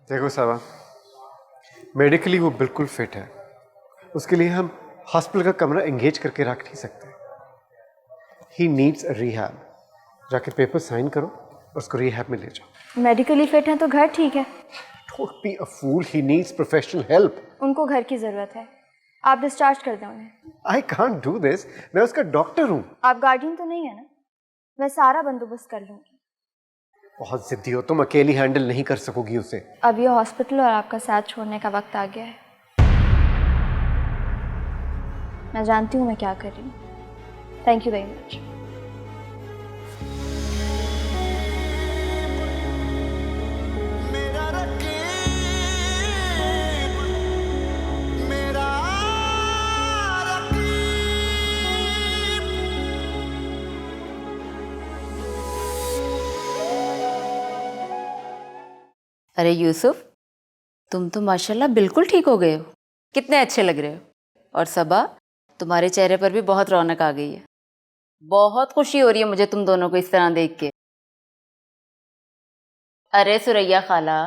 देखो सावा, मेडिकली वो बिल्कुल फिट है। उसके लिए हम हॉस्पिटल का कमरा एंगेज करके रख नहीं सकते। He needs a rehab. जाके पेपर साइन करो और उसको रिहैब में ले जाओ। मेडिकली फिट है तो घर ठीक है। Don't be a fool, he needs professional help. उनको घर की जरूरत है, आप डिस्चार्ज कर दें उन्हें। आई कांट डू दिस, मैं उसका डॉक्टर हूँ। आप गार्डियन तो नहीं है ना? मैं सारा बंदोबस्त कर लूंगी। बहुत जिद्दी हो तुम, अकेली हैंडल नहीं कर सकोगी उसे। अब ये हॉस्पिटल और आपका साथ छोड़ने का वक्त आ गया है। मैं जानती हूँ मैं क्या कर रही हूँ। Thank you very much. अरे यूसुफ, तुम तो माशाल्लाह बिल्कुल ठीक हो गए हो। कितने अच्छे लग रहे हो। और सबा, तुम्हारे चेहरे पर भी बहुत रौनक आ गई है। बहुत खुशी हो रही है मुझे तुम दोनों को इस तरह देख के। अरे सुरैया खाला,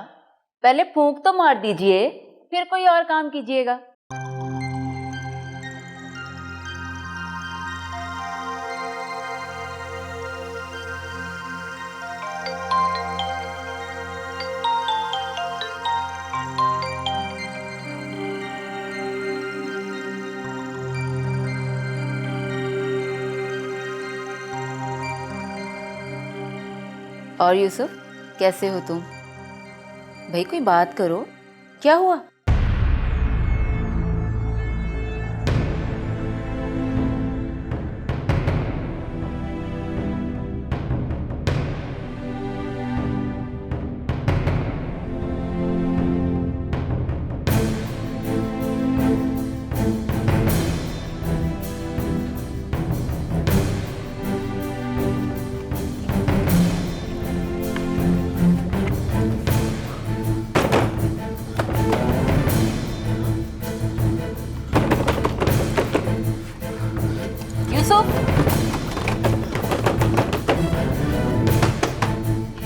पहले फूंक तो मार दीजिए, फिर कोई और काम कीजिएगा। और यूसुफ, कैसे हो तुम? भाई कोई बात करो, क्या हुआ?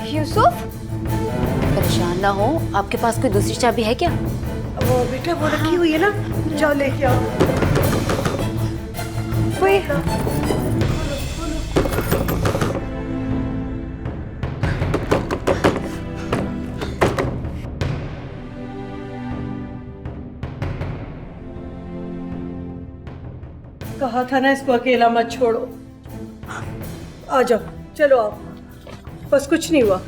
यूसुफ, परेशान ना हो, आपके पास कोई दूसरी चाबी है क्या? वो बेटा वो रखी हुई है ना, जाओ लेके आओ। वही कहा था ना इसको अकेला मत छोड़ो। आ जाओ, चलो आओ। बस कुछ नहीं हुआ,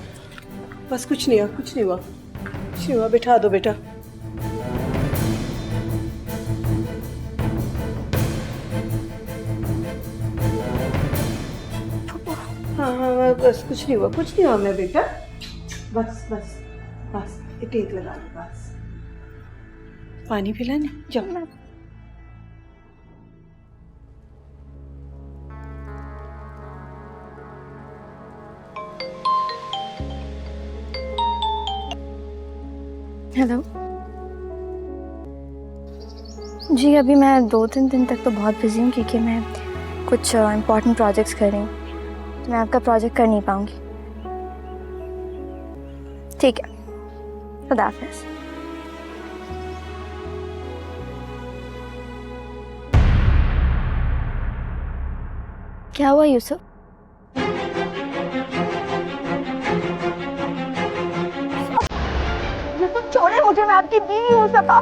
बस कुछ नहीं हुआ, कुछ नहीं हुआ, कुछ नहीं हुआ। बिठा दो बेटा। हाँ हाँ बस कुछ नहीं हुआ, कुछ नहीं हुआ मैं बेटा। बस बस बस ये टेक लगा दो बस। पानी पिलाने जाओ। हेलो जी, अभी मैं 2-3 दिन तक तो बहुत बिजी हूँ क्योंकि मैं कुछ इम्पोर्टेंट प्रोजेक्ट्स कर रही हूँ, तो मैं आपका प्रोजेक्ट कर नहीं पाऊँगी। ठीक है, खुदा हाफिज़। क्या हुआ यूसुफ? यूसुफ छोड़े मुझे, मैं आपकी बीवी हो सका।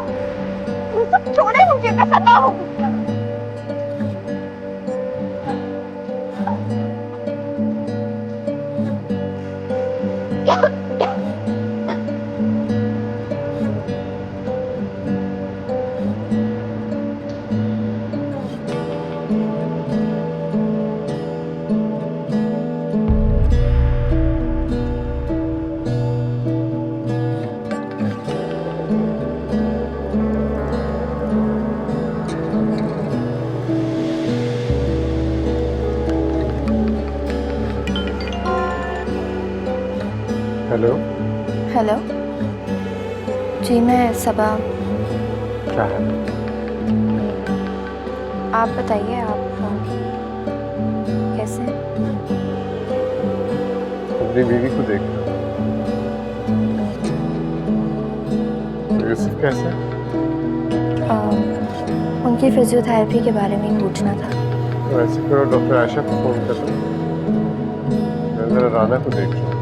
यूसुफ छोड़े मुझे, मैं सका हूँ। हेलो। हेलो जी, मैं सबा। क्या है? आप बताइए, आप कैसे हैं? अपनी बीवी को देख। यूसुफ कैसा है? उनकी फिजियोथेरेपी के बारे में ही पूछना था। तो ऐसे करो, डॉक्टर आयशा को फोन कर दो, मैं जरा राना को देख लूँ।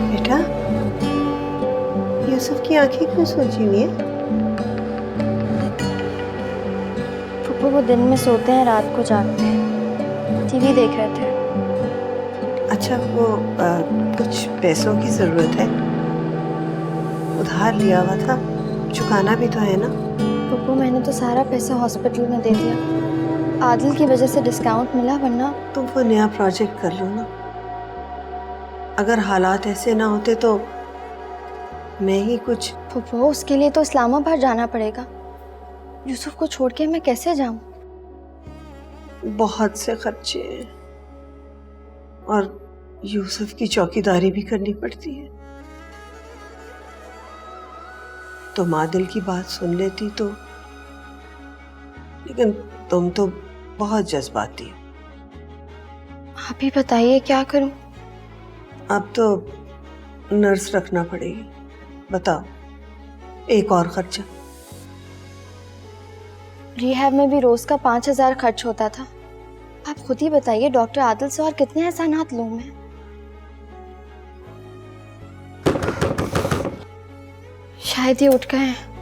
बेटा, यूसुफ की आंखें क्यों सोची हुई है? पप्पू वो दिन में सोते हैं, रात को जागते हैं, टीवी देख रहे थे। अच्छा, वो कुछ पैसों की जरूरत है, उधार लिया हुआ था, चुकाना भी तो है ना। पप्पू मैंने तो सारा पैसा हॉस्पिटल में दे दिया, आदिल की वजह से डिस्काउंट मिला, वरना तुम वो नया प्रोजेक्ट कर लो ना। अगर हालात ऐसे ना होते तो मैं ही कुछ। पप्पू उसके लिए तो इस्लामाबाद जाना पड़ेगा, यूसुफ को छोड़ के मैं कैसे जाऊं? बहुत से खर्चे हैं और यूसुफ की चौकीदारी भी करनी पड़ती है। तुम आदिल की बात सुन लेती तो, लेकिन तुम तो बहुत जज्बाती हो। आप ही बताइए क्या करूं? अब तो नर्स रखना पड़ेगी। बताओ, एक और खर्चा। रिहैब में भी रोज का 5,000 खर्च होता था। आप खुद ही बताइए, डॉक्टर आदिल से और कितने एहसानात लूं मैं? शायद ये उठ गए हैं।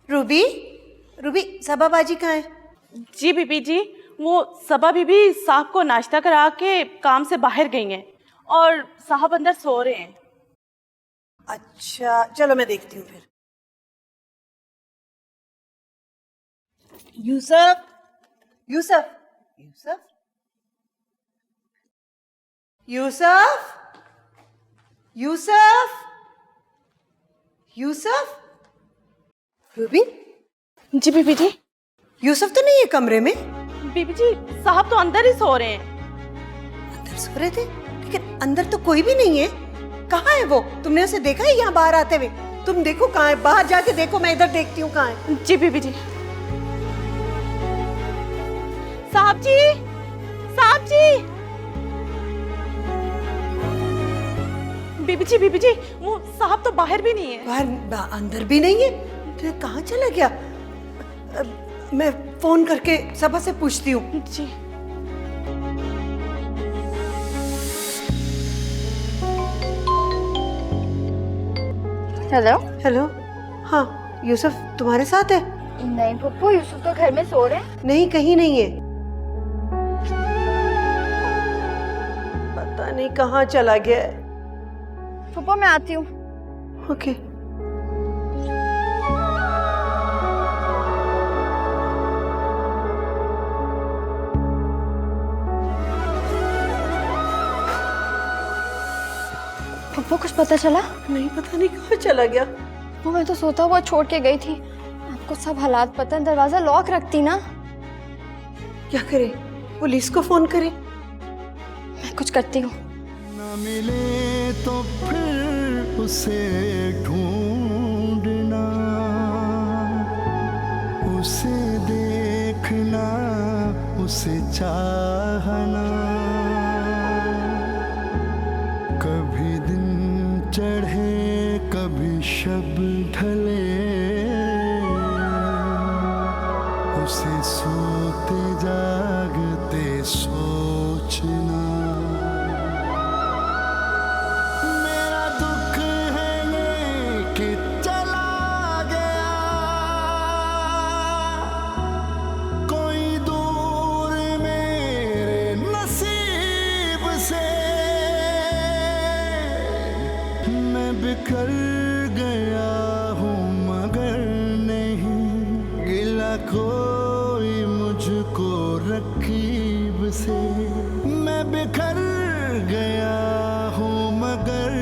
रूबी, रूबी, सबा बाजी कहाँ है? जी बीबी जी, वो सबा बीबी साहब को नाश्ता करा के काम से बाहर गई हैं और साहब अंदर सो रहे हैं। अच्छा, चलो मैं देखती हूँ फिर। यूसुफ, यूसुफ, यूसुफ, यूसुफ, यूसुफ, यूसुफ। रूबी, जी बीबी जी। यूसुफ तो नहीं है कमरे में? बीबी जी, साहब तो अंदर ही सो रहे हैं। अंदर सो रहे थे, लेकिन अंदर तो कोई भी नहीं है। कहाँ है वो? तुमने उसे देखा है यहाँ बाहर आते हुए? तुम देखो कहाँ है, बाहर जाके देखो, मैं इधर देखती हूँ कहाँ है। जी बीबी जी। साहब जी, साहब जी। बीबी जी, वो साहब तो बाहर भी नहीं है। बाहर अंदर भी नहीं है? तो कहाँ चला गया? मैं फोन करके सबा से पूछती हूँ। जी। हेलो। हेलो, हाँ, यूसुफ तुम्हारे साथ है? नहीं पप्पू, यूसुफ तो घर में सो रहे हैं। नहीं, कहीं नहीं है। पता नहीं कहाँ चला गया है। पप्पू मैं आती हूँ। ओके। पप्पू कुछ पता चला? नहीं, पता नहीं कहाँ चला गया। वो मैं तो सोता हुआ छोड़ के गई थी। आपको सब हालात पता है, दरवाजा लॉक रखती ना। क्या करे? पुलिस को फोन करे? मैं कुछ करती हूँ। न मिले तो फिर उसे ढूंढना, उसे देखना, उसे चाहना। उसे सोते जागते सोचना। मेरा दुख है ये कि चला गया कोई दूर मेरे नसीब से। मैं बिखर गया हूँ मगर नहीं गिला कोई मुझको रकीब से। मैं बिखर गया हूँ मगर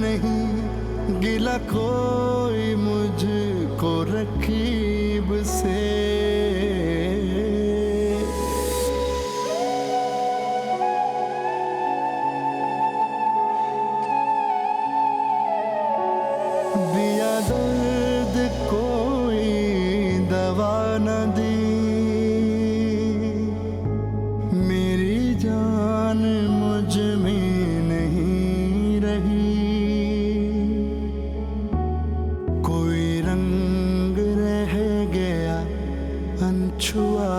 नहीं गिला कोई मुझको रकीब से। दिया दर्द कोई दवा न दी मेरी जान मुझ में नहीं रही। कोई रंग रह गया अनछुआ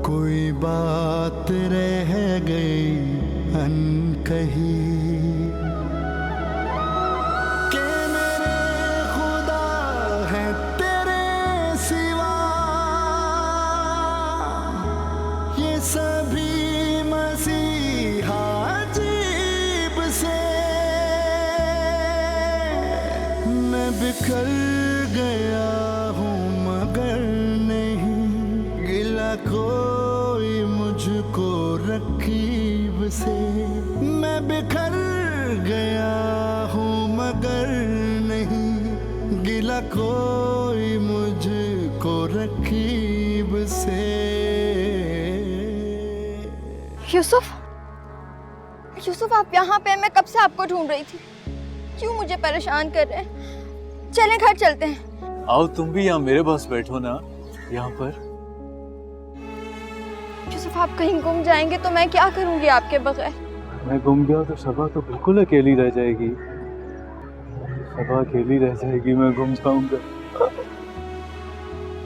कोई बात रह गई अनकही। सभी मसीहा जीब से मैं बिखर गया हूँ मगर नहीं गिला कोई मुझको रकीब से। मैं बिखर गया हूँ मगर नहीं गिला कोई मुझको रकीब से। यूसुफ, यूसुफ आप यहाँ पे? मैं कब से आपको ढूंढ रही थी। क्यों मुझे परेशान कर रहे हैं? चलें घर चलते हैं। आओ तुम भी यहाँ मेरे पास बैठो ना यहाँ पर। यूसुफ आप कहीं गुम जाएंगे तो मैं क्या करूँगी आपके बगैर? मैं गुम गया तो सबा तो बिल्कुल अकेली रह जाएगी। सबा अकेली रह जाएगी, मैं गुम जाऊंगा।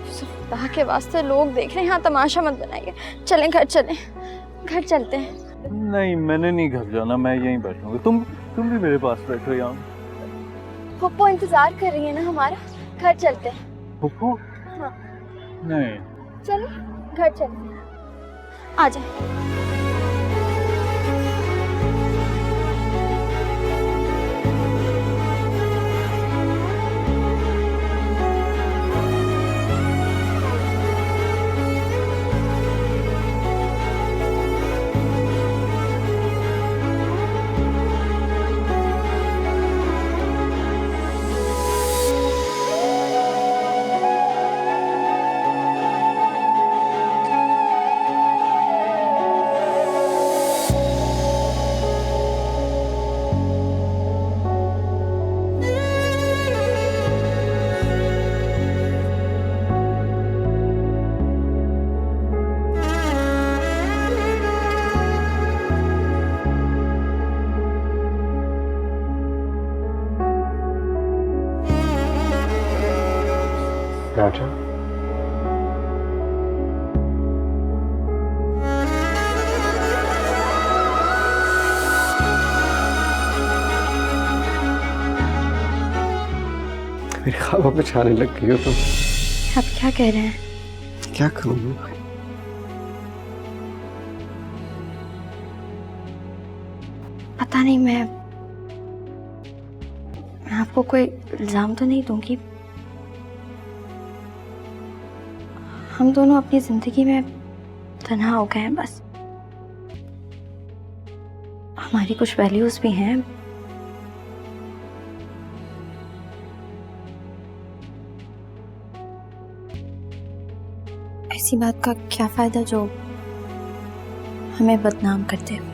यूसुफ खुदा के वास्ते लोग देख रहे हैं, यहाँ तमाशा मत बनाइए। चलें घर चलें, घर चलते हैं। नहीं मैंने नहीं घर जाना, मैं यहीं बैठूंगा। तुम भी मेरे पास बैठो यहाँ। पप्पू इंतजार कर रही है ना हमारा, घर चलते हैं। पप्पू? हाँ। नहीं चलो घर चलते हैं, आ जाए। राजा, मेरे ख्वाबों में छाने लग गई हो तुम। आप क्या कह रहे हैं? क्या करूँ मैं? पता नहीं, मैं आपको कोई इल्जाम तो नहीं दूंगी। हम दोनों अपनी जिंदगी में तन्हा हो गए हैं बस। हमारी कुछ वैल्यूज भी हैं। ऐसी बात का क्या फायदा जो हमें बदनाम करते हुए।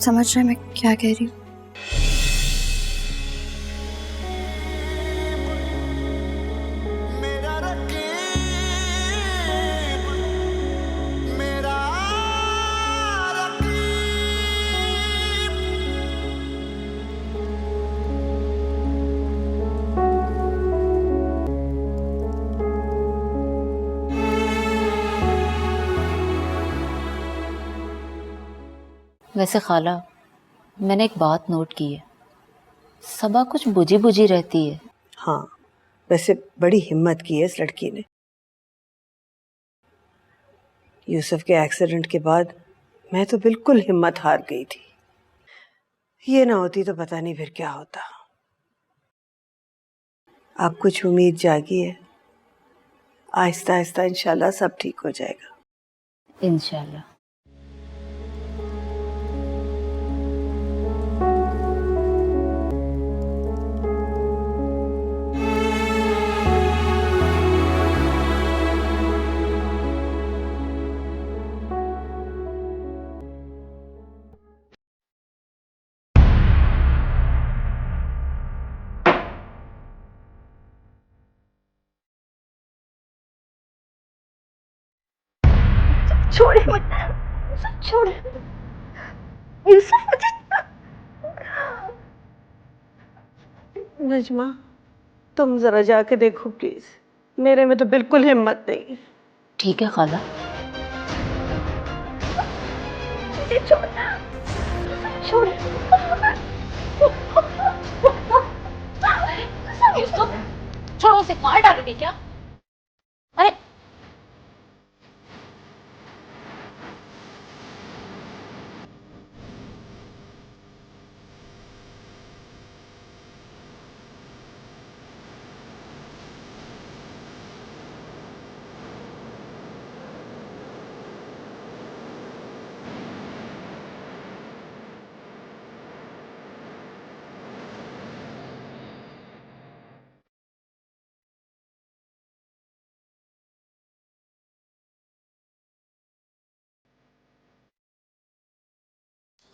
समझ रहे मैं क्या कह रही हूँ? वैसे खाला, मैंने एक बात नोट की है, सबा कुछ बुझी बुझी रहती है। हाँ, वैसे बड़ी हिम्मत की है इस लड़की ने। यूसुफ के एक्सीडेंट के बाद मैं तो बिल्कुल हिम्मत हार गई थी। ये ना होती तो पता नहीं फिर क्या होता। अब कुछ उम्मीद जागी है, आहिस्ता आहिस्ता इंशाल्लाह सब ठीक हो जाएगा। इंशाल्लाह। छोड़े मुझे, छोड़े यूसुफ, मुझे। नजमा, तुम जरा जाके देखो प्लीज, मेरे में तो बिल्कुल हिम्मत नहीं। ठीक है खाला। मुझे छोड़, छोड़। छोड़ो उसे, मार डालोगे क्या? अरे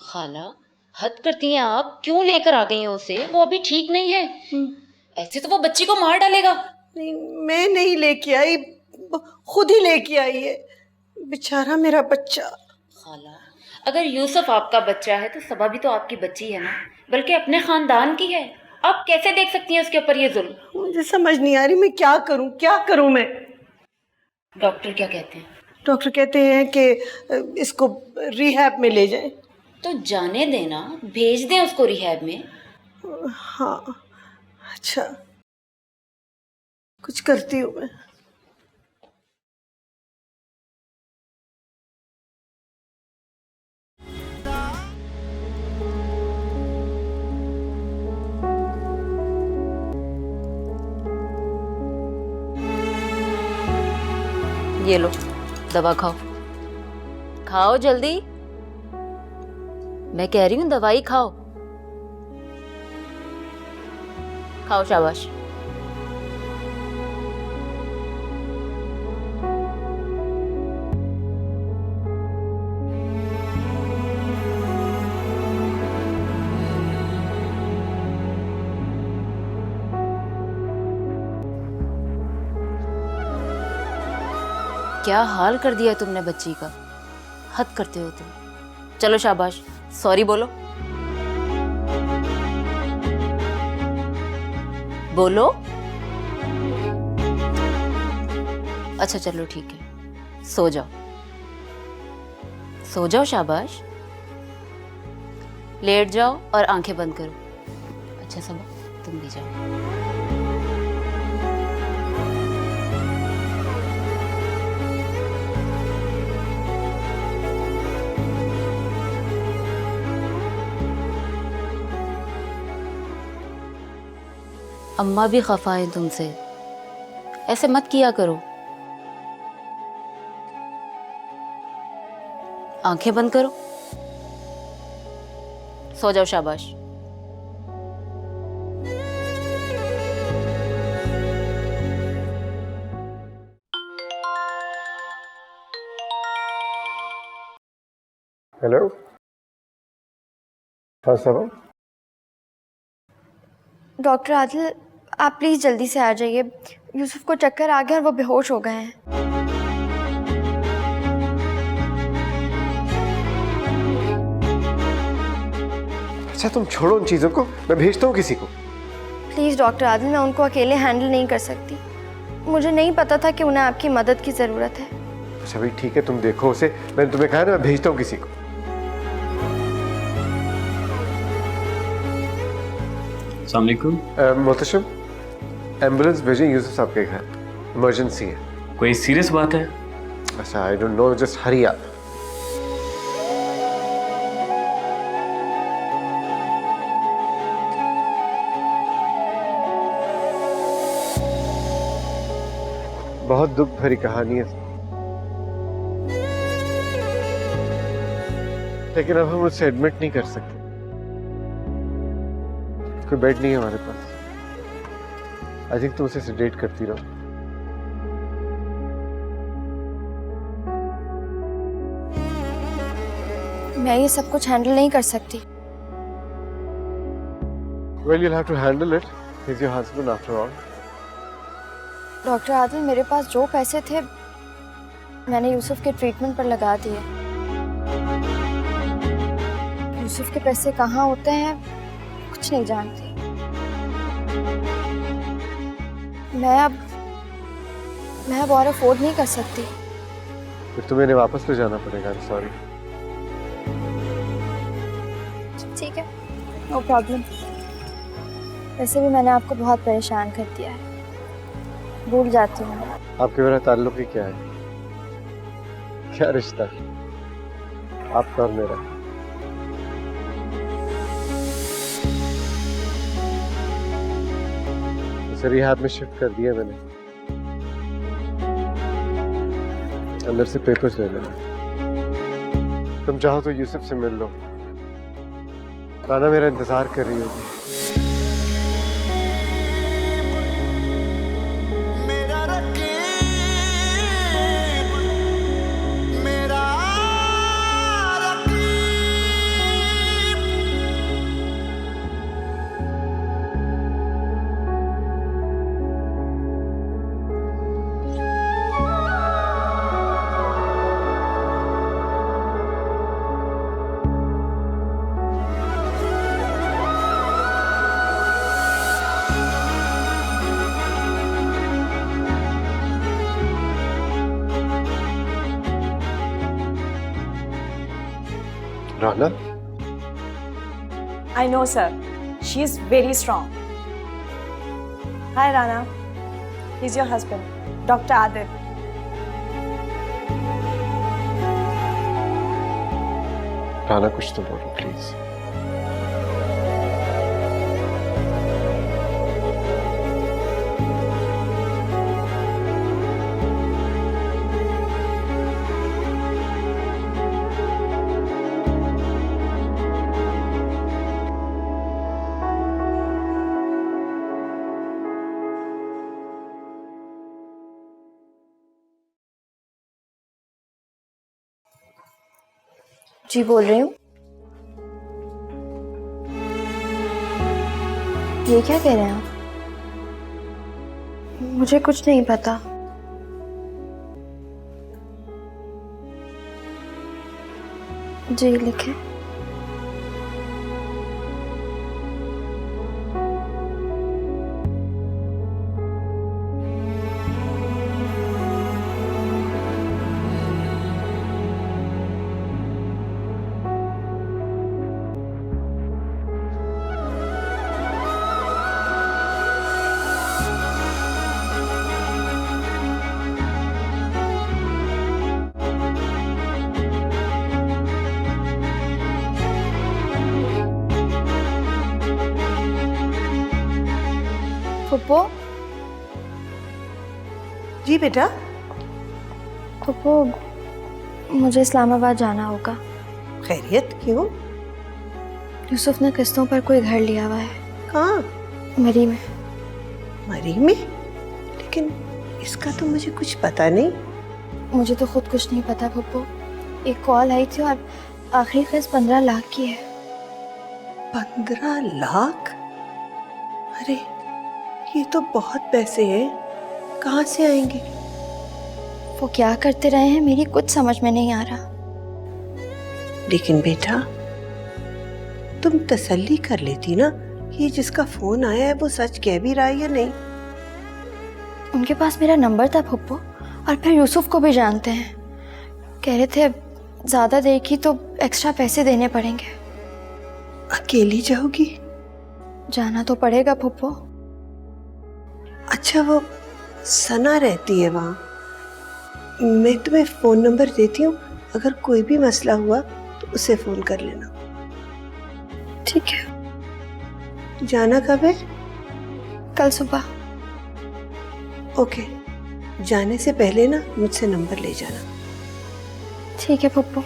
खाला, हद करती हैं आप, क्यों लेकर आ गई हैं उसे? वो अभी ठीक नहीं है। ऐसे तो वो बच्ची को मार डालेगा। नहीं, मैं नहीं लेके आई, खुद ही लेके आई है, बेचारा मेरा बच्चा। खाला, अगर यूसुफ आपका बच्चा है तो सबा भी तो आपकी बच्ची है ना, बल्कि अपने खानदान की है। आप कैसे देख सकती हैं उसके ऊपर ये जुल्म? मुझे समझ नहीं आ रही मैं क्या करूं, क्या करूं मैं। डॉक्टर क्या कहते हैं? डॉक्टर कहते हैं कि इसको रिहैब में ले जाएं। तो जाने देना, भेज दें उसको रिहैब में। हाँ, अच्छा, कुछ करती हूँ मैं। ये लो, दवा खाओ, खाओ जल्दी। मैं कह रही हूँ दवाई खाओ, खाओ, शाबाश। क्या हाल कर दिया तुमने बच्ची का, हद करते हो तुम। चलो शाबाश, सॉरी बोलो, बोलो। अच्छा चलो ठीक है, सो जाओ, सो जाओ, शाबाश। लेट जाओ और आंखें बंद करो। अच्छा सबा, तुम भी जाओ। अम्मा भी खफा है तुमसे, ऐसे मत किया करो। आंखें बंद करो, सो जाओ, शाबाश। हेलो, हाँ सबा। डॉक्टर आदिल, आप प्लीज़ जल्दी से आ जाइए। यूसुफ को चक्कर आ गया और वो बेहोश हो गए हैं। अच्छा तुम छोड़ो उन चीज़ों को, मैं भेजता हूँ किसी को। प्लीज़ डॉक्टर आदिल, मैं उनको अकेले हैंडल नहीं कर सकती। मुझे नहीं पता था कि उन्हें आपकी मदद की ज़रूरत है। अच्छा भाई ठीक है, तुम देखो उसे, मैंने तुम्हें कहा ना, मैं भेजता हूँ किसी को। अस्सलाम वालेकुम। मोहतशम, एम्बुलेंस भेजें यूसुफ साहब के घर, इमरजेंसी है। कोई सीरियस बात है? अच्छा, I don't know, just hurry up. बहुत दुख भरी कहानी है, लेकिन अब हम उसे एडमिट नहीं कर सकते, कोई बेड नहीं है हमारे पास। आई थिंक तुम उसे सेडेट करती रहो। मैं ये सब कुछ हैंडल नहीं कर सकती। Well, you'll have to handle it. He's your husband after all. Doctor Adil, मेरे पास जो पैसे थे मैंने यूसुफ के ट्रीटमेंट पर लगा दिए। यूसुफ के पैसे कहाँ होते हैं कुछ नहीं जानती। मैं अब और अफोर्ड नहीं कर सकती। फिर तुम्हें इन्हें वापस ले जाना पड़ेगा। सॉरी। ठीक है, नो प्रॉब्लम। वैसे भी मैंने आपको बहुत परेशान कर दिया है, भूल जाती हूँ। आपके मेरा ताल्लुक ही क्या है? क्या रिश्ता है आपका और मेरा? उसे रिहाब में शिफ्ट कर दिया मैंने। अंदर से पेपर्स ले लेना। तुम चाहो तो यूसुफ से मिल लो। राना मेरा इंतजार कर रही होगी। Rana? I know, sir. She is very strong. Hi, Rana. He's your husband, Dr. Adil. Rana, कुछ तो बोलो प्लीज। जी बोल रही हूँ। ये क्या कह रहे हैं आप? मुझे कुछ नहीं पता। जी लिखे। फुप्पो, जी बेटा। फुप्पो, मुझे इस्लामाबाद जाना होगा। खैरियत क्यों? यूसुफ ने किस्तों पर कोई घर लिया हुआ है। कहाँ? मरी में। मरी में? लेकिन इसका तो मुझे कुछ पता नहीं। मुझे तो खुद कुछ नहीं पता फुप्पो। एक कॉल आई थी और आखिरी किस्त 15 लाख की है। 15 लाख? अरे ये तो बहुत पैसे हैं, कहाँ से आएंगे? वो क्या करते रहे हैं मेरी कुछ समझ में नहीं आ रहा। लेकिन बेटा तुम तसल्ली कर लेती ना, ये जिसका फोन आया है वो सच कह भी रहा है या नहीं? उनके पास मेरा नंबर था फुप्पो, और फिर यूसुफ को भी जानते हैं। कह रहे थे ज्यादा देर की तो एक्स्ट्रा पैसे देने पड़ेंगे। अकेली जाओगी? जाना तो पड़ेगा फुप्पो। अच्छा, वो सना रहती है वहाँ, मैं तुम्हें फ़ोन नंबर देती हूँ, अगर कोई भी मसला हुआ तो उसे फ़ोन कर लेना। ठीक है। जाना कब है? कल सुबह। ओके, जाने से पहले ना मुझसे नंबर ले जाना। ठीक है फुप्पो।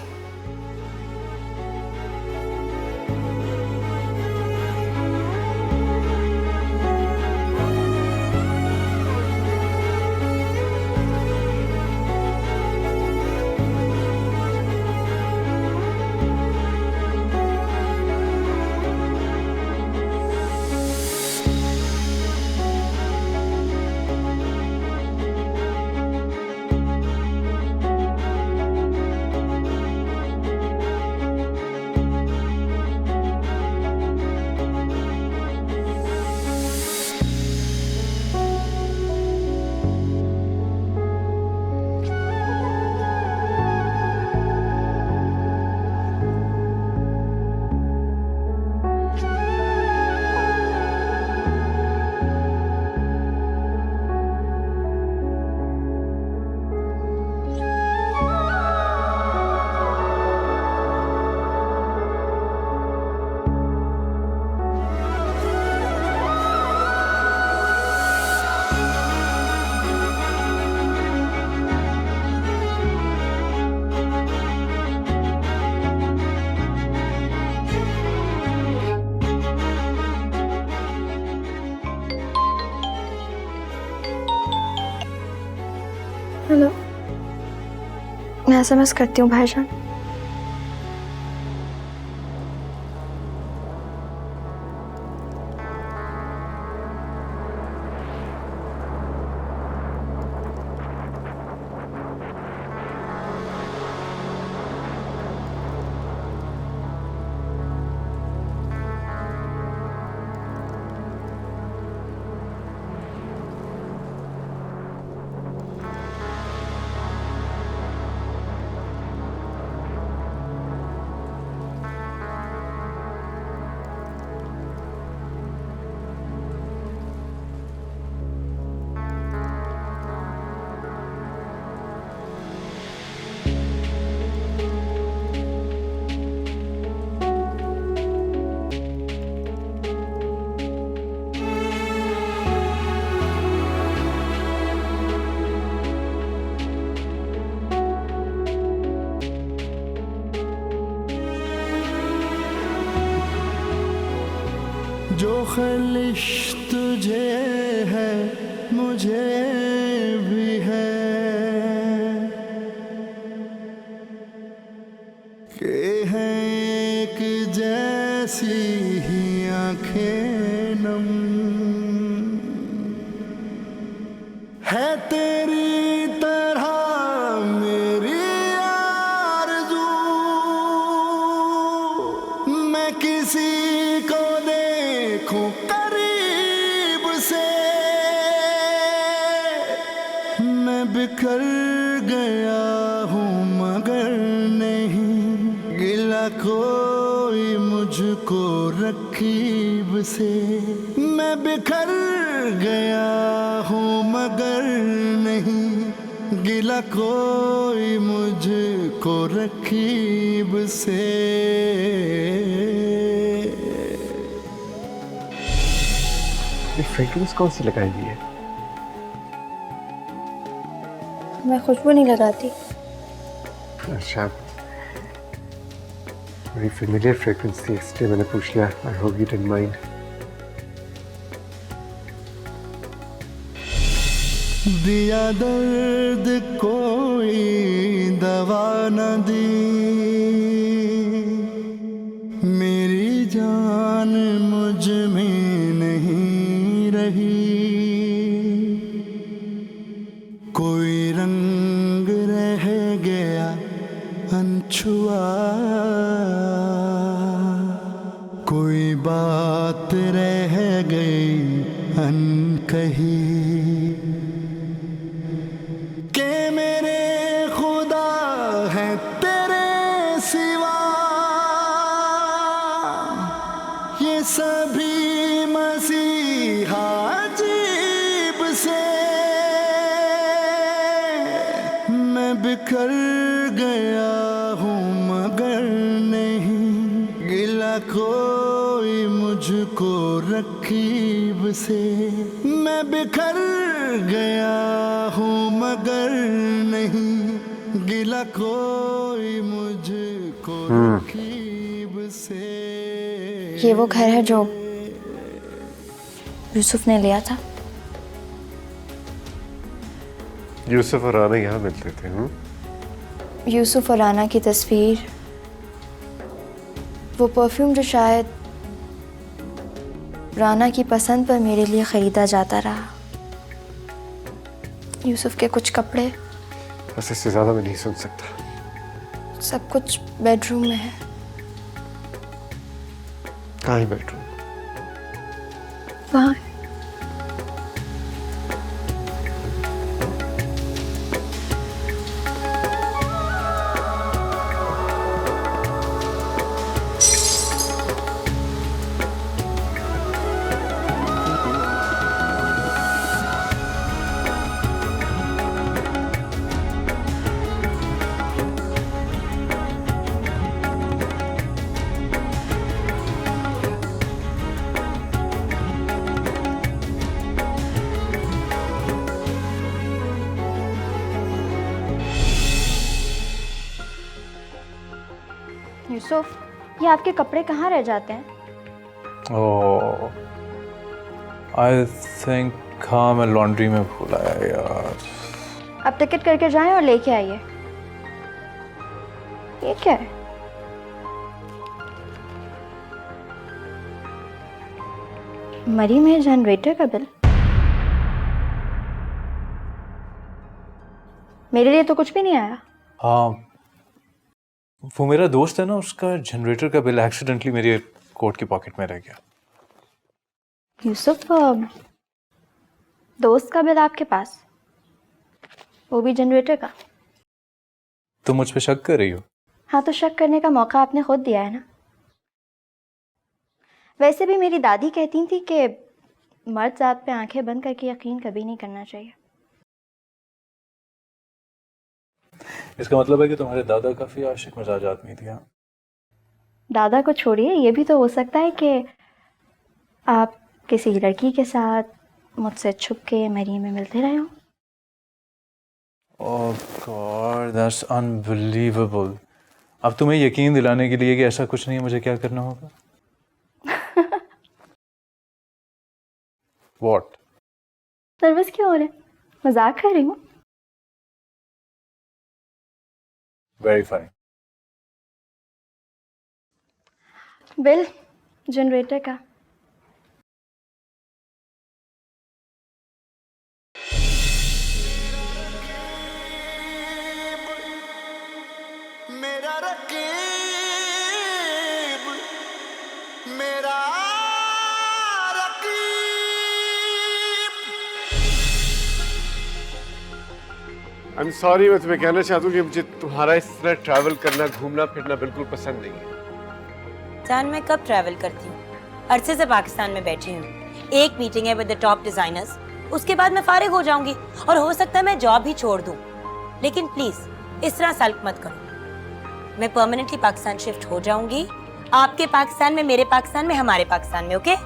हेलो, मैं एसएमएस करती हूँ भाईजान। जो ख्वाहिश तुझे है मुझे भी है, कि है एक जैसी ही आंखें नम, है तेरी तरह मेरी आरज़ू, मैं किसी को देखूं करीब से, मैं बिखर गया हूँ मगर नहीं गिला कोई मुझको रकीब से, मैं बिखर गया हूँ मगर नहीं गिला कोई मुझको रकीब से। ये फ्रेग्रेंस कौन सी लगाई हुई है? मैं खुशबू नहीं लगाती। अच्छा, बड़ी फेमिलियर फ्रेग्रेंस थी इसलिए मैंने पूछ लिया। I hope you didn't mind. दिया दर्द कोई दवा न दी, मेरी जान मुझ में नहीं रही, कोई रंग रह गया अनछुआ, कोई बात रह गई अनकही, के मेरे खुदा है तेरे सिवा, ये सभी बिखर गया हूँ मगर नहीं गिला कोई मुझको रकीब से। मैं बिखर गया हूँ मगर नहीं गिला कोई मुझको रकीब से। ये वो घर है जो यूसुफ ने लिया था। यूसुफ और राना यहाँ मिलते थे। यूसुफ और राना की तस्वीर, वो परफ्यूम जो शायद राना की पसंद पर मेरे लिए ख़रीदा जाता रहा, यूसुफ के कुछ कपड़े, बस इससे ज़्यादा मैं नहीं सुन सकता। सब कुछ बेडरूम में है। कहाँ है बेडरूम? वहाँ। यूसुफ, ये आपके कपड़े कहाँ रह जाते हैं? ओह, आई थिंक हाँ मैं लॉन्ड्री में भूल आया यार। आप टिकट करके जाएं और लेके आइए। ये क्या है? मरी में जनरेटर का बिल। मेरे लिए तो कुछ भी नहीं आया। हाँ, वो मेरा दोस्त है ना, उसका जनरेटर का बिल एक्सीडेंटली मेरे कोट की पॉकेट में रह गया। यूसुफ, दोस्त का बिल आपके पास, वो भी जनरेटर का? तुम मुझ पे शक कर रही हो? हाँ, तो शक करने का मौका आपने खुद दिया है ना। वैसे भी मेरी दादी कहती थी कि मर्द जात पे आंखें बंद करके यकीन कभी नहीं करना चाहिए। इसका मतलब है कि तुम्हारे दादा काफी आशिक मिजाज आदमी थे। हाँ, दादा को छोड़िए, ये भी तो हो सकता है कि आप किसी लड़की के साथ मुझसे छुप के मरी में मिलते रहे हो। ओह गॉड, दैट्स अनबिलीवेबल। अब तुम्हें यकीन दिलाने के लिए कि ऐसा कुछ नहीं है, मुझे क्या करना होगा? What? नर्वस क्यों हो रहे? मजाक कर रही हूँ। Very funny. बिल जनरेटर का। मेरा रकीब, मेरा रकीब। आई एम सॉरी, मैं तुम्हें कहना चाहता हूँ कि मुझे तुम्हारा इस तरह ट्रैवल करना, घूमना फिरना बिल्कुल पसंद नहीं है। जान, मैं कब ट्रैवल करती हूँ? अरसे से पाकिस्तान में बैठी हूँ। एक मीटिंग है विद द टॉप डिजाइनर्स, उसके बाद मैं फारिग हो जाऊंगी और हो सकता है मैं जॉब भी छोड़ दूं। लेकिन प्लीज इस तरह सल्क मत करो। मैं परमानेंटली पाकिस्तान शिफ्ट हो जाऊंगी, आपके पाकिस्तान में, मेरे पाकिस्तान में, हमारे पाकिस्तान में। ओके?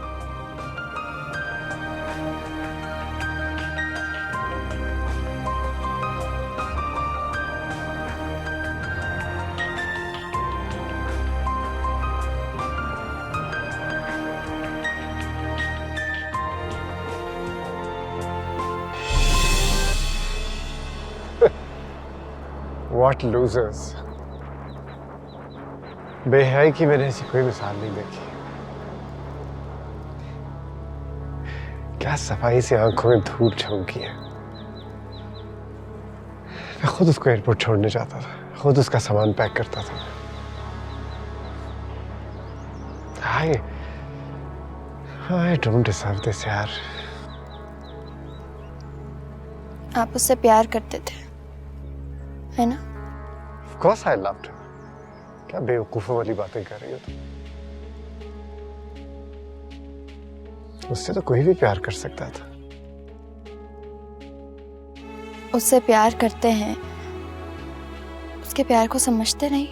What losers! बेहयाई की मैंने ऐसी कोई मिसाल नहीं देखी। क्या सफाई से आंखों में धूल झोंकी है। मैं खुद उसको एयरपोर्ट छोड़ने जाता था, खुद उसका सामान पैक करता था। I don't deserve this यार। आप उससे प्यार करते थे, है ना? Of course I loved her। क्या बेवकूफों वाली बातें कर रही हो तुम? उससे तो कोई भी प्यार कर सकता था। उससे प्यार करते हैं उसके प्यार को समझते नहीं।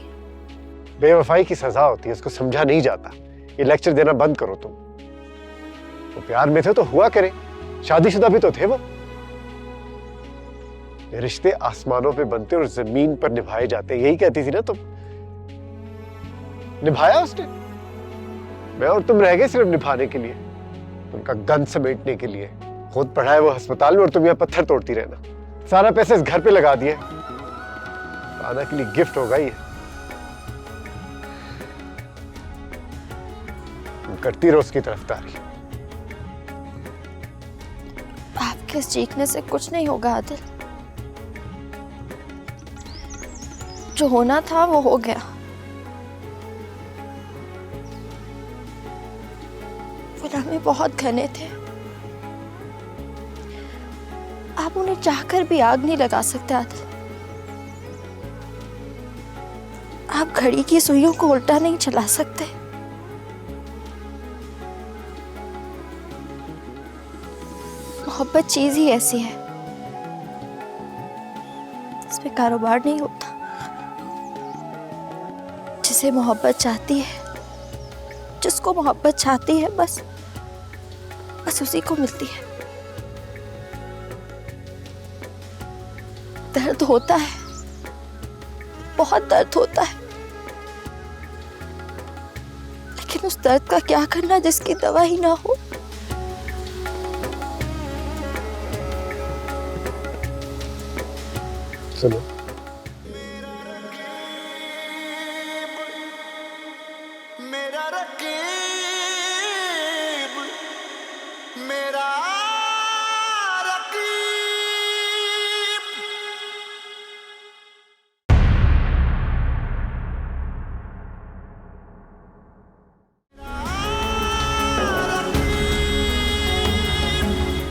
बेवफाई की सजा होती है, उसको समझा नहीं जाता। ये लेक्चर देना बंद करो तुम। वो प्यार में थे तो हुआ करे, शादीशुदा भी तो थे वो। ये रिश्ते आसमानों पे बनते और जमीन पर निभाए जाते, यही कहती थी ना तुम। निभाया उसने, मैं और तुम रह गए सिर्फ निभाने के लिए, उनका गन समेटने के लिए। खुद पढ़ा है वो अस्पताल में और तुम यहाँ पत्थर तोड़ती रहना। सारा पैसा इस घर पे लगा दिया, आना के लिए गिफ्ट होगा ये। तुम करती रहो उसकी तरफदारी। आपके चीखने से कुछ नहीं होगा आदिल। जो होना था वो हो गया। वो लम्हे बहुत घने थे, आप उन्हें चाहकर भी आग नहीं लगा सकते आदिल। आप घड़ी की सुइयों को उल्टा नहीं चला सकते। मोहब्बत चीज ही ऐसी है, इसमें कारोबार नहीं होता। जिसे मोहब्बत चाहती है, जिसको मोहब्बत चाहती है, बस उसी को मिलती है। दर्द होता है, बहुत दर्द होता है, लेकिन उस दर्द का क्या करना जिसकी दवा ही ना हो। सुनो, मेरा